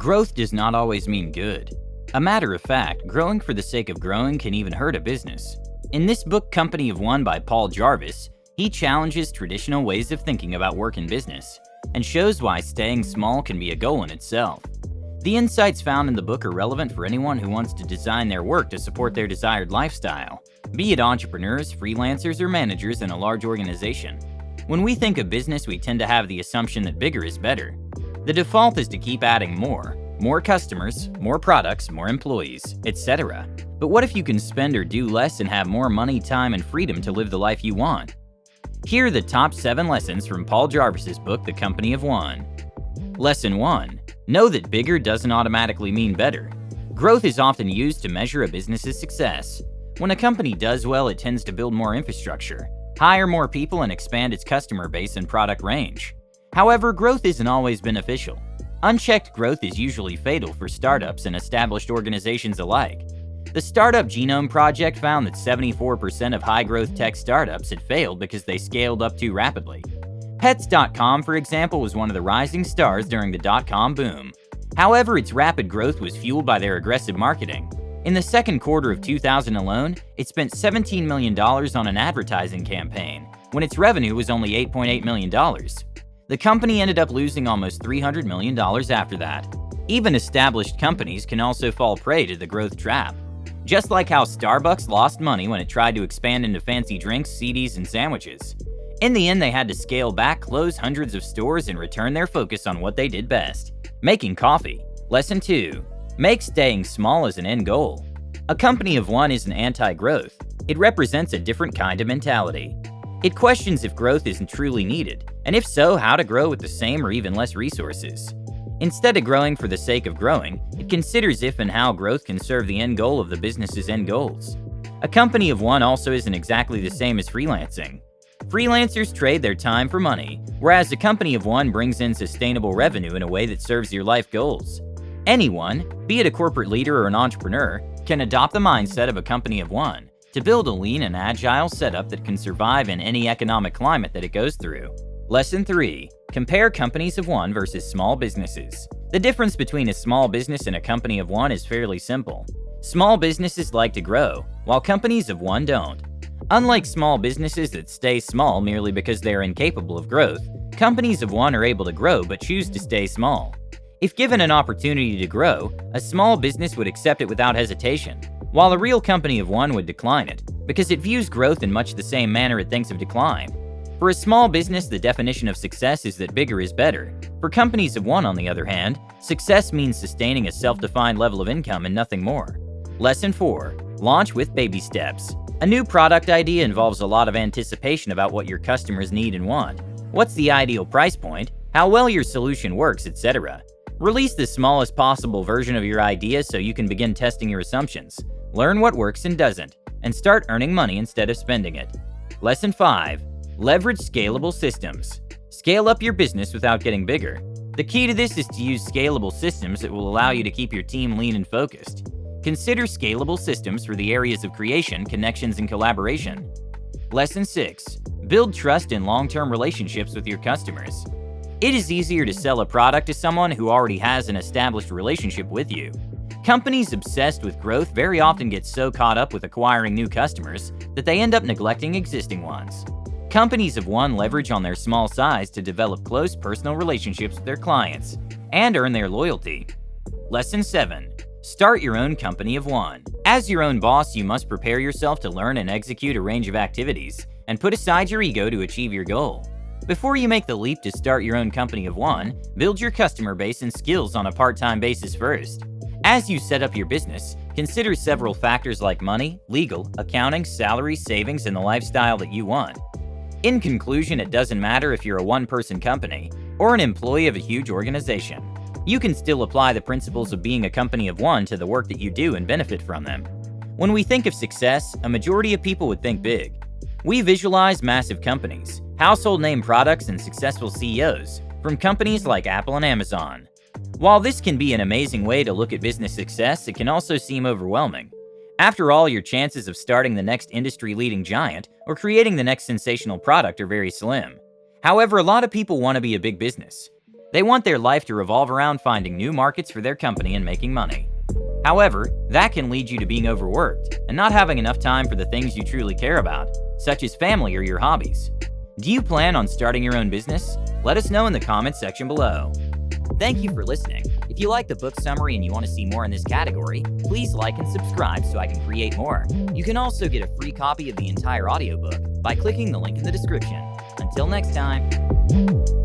Growth does not always mean good. A matter of fact, growing for the sake of growing can even hurt a business. In this book, Company of One by Paul Jarvis, he challenges traditional ways of thinking about work and business, and shows why staying small can be a goal in itself. The insights found in the book are relevant for anyone who wants to design their work to support their desired lifestyle, be it entrepreneurs, freelancers, or managers in a large organization. When we think of business, we tend to have the assumption that bigger is better. The default is to keep adding more customers, more products, more employees, etc. But what if you can spend or do less and have more money, time, and freedom to live the life you want? Here are the top 7 lessons from Paul Jarvis's book, The Company of One. Lesson 1. Know that bigger doesn't automatically mean better. Growth is often used to measure a business's success. When a company does well, it tends to build more infrastructure, hire more people, and expand its customer base and product range. However, growth isn't always beneficial. Unchecked growth is usually fatal for startups and established organizations alike. The Startup Genome Project found that 74% of high-growth tech startups had failed because they scaled up too rapidly. Pets.com, for example, was one of the rising stars during the dot-com boom. However, its rapid growth was fueled by their aggressive marketing. In the second quarter of 2000 alone, it spent $17 million on an advertising campaign, when its revenue was only $8.8 million. The company ended up losing almost $300 million after that. Even established companies can also fall prey to the growth trap. Just like how Starbucks lost money when it tried to expand into fancy drinks, CDs, and sandwiches. In the end, they had to scale back, close hundreds of stores, and return their focus on what they did best: making coffee. Lesson 2. Make staying small as an end goal. A company of one isn't anti-growth. It represents a different kind of mentality. It questions if growth isn't truly needed, and if so, how to grow with the same or even less resources. Instead of growing for the sake of growing, it considers if and how growth can serve the end goal of the business's end goals. A company of one also isn't exactly the same as freelancing. Freelancers trade their time for money, whereas a company of one brings in sustainable revenue in a way that serves your life goals. Anyone, be it a corporate leader or an entrepreneur, can adopt the mindset of a company of one to build a lean and agile setup that can survive in any economic climate that it goes through. Lesson 3. Compare companies of one versus small businesses. The difference between a small business and a company of one is fairly simple. Small businesses like to grow, while companies of one don't. Unlike small businesses that stay small merely because they are incapable of growth, companies of one are able to grow but choose to stay small. If given an opportunity to grow, a small business would accept it without hesitation, while a real company of one would decline it, because it views growth in much the same manner it thinks of decline. For a small business, the definition of success is that bigger is better. For companies of one, on the other hand, success means sustaining a self-defined level of income and nothing more. Lesson 4. Launch with baby steps. A new product idea involves a lot of anticipation about what your customers need and want. What's the ideal price point, how well your solution works, etc. Release the smallest possible version of your idea so you can begin testing your assumptions. Learn what works and doesn't, and start earning money instead of spending it. Lesson 5. Leverage scalable systems. Scale up your business without getting bigger. The key to this is to use scalable systems that will allow you to keep your team lean and focused. Consider scalable systems for the areas of creation, connections, and collaboration. Lesson 6. Build trust and long-term relationships with your customers. It is easier to sell a product to someone who already has an established relationship with you. Companies obsessed with growth very often get so caught up with acquiring new customers that they end up neglecting existing ones. Companies of one leverage on their small size to develop close personal relationships with their clients and earn their loyalty. Lesson 7. Start your own company of one. As your own boss, you must prepare yourself to learn and execute a range of activities and put aside your ego to achieve your goal. Before you make the leap to start your own company of one, build your customer base and skills on a part-time basis first. As you set up your business, consider several factors like money, legal, accounting, salary, savings, and the lifestyle that you want. In conclusion, it doesn't matter if you're a one-person company or an employee of a huge organization. You can still apply the principles of being a company of one to the work that you do and benefit from them. When we think of success, a majority of people would think big. We visualize massive companies, household name products, and successful CEOs from companies like Apple and Amazon. While this can be an amazing way to look at business success, it can also seem overwhelming. After all, your chances of starting the next industry-leading giant or creating the next sensational product are very slim. However, a lot of people want to be a big business. They want their life to revolve around finding new markets for their company and making money. However, that can lead you to being overworked and not having enough time for the things you truly care about, such as family or your hobbies. Do you plan on starting your own business? Let us know in the comments section below. Thank you for listening. If you like the book summary and you want to see more in this category, please like and subscribe so I can create more. You can also get a free copy of the entire audiobook by clicking the link in the description. Until next time.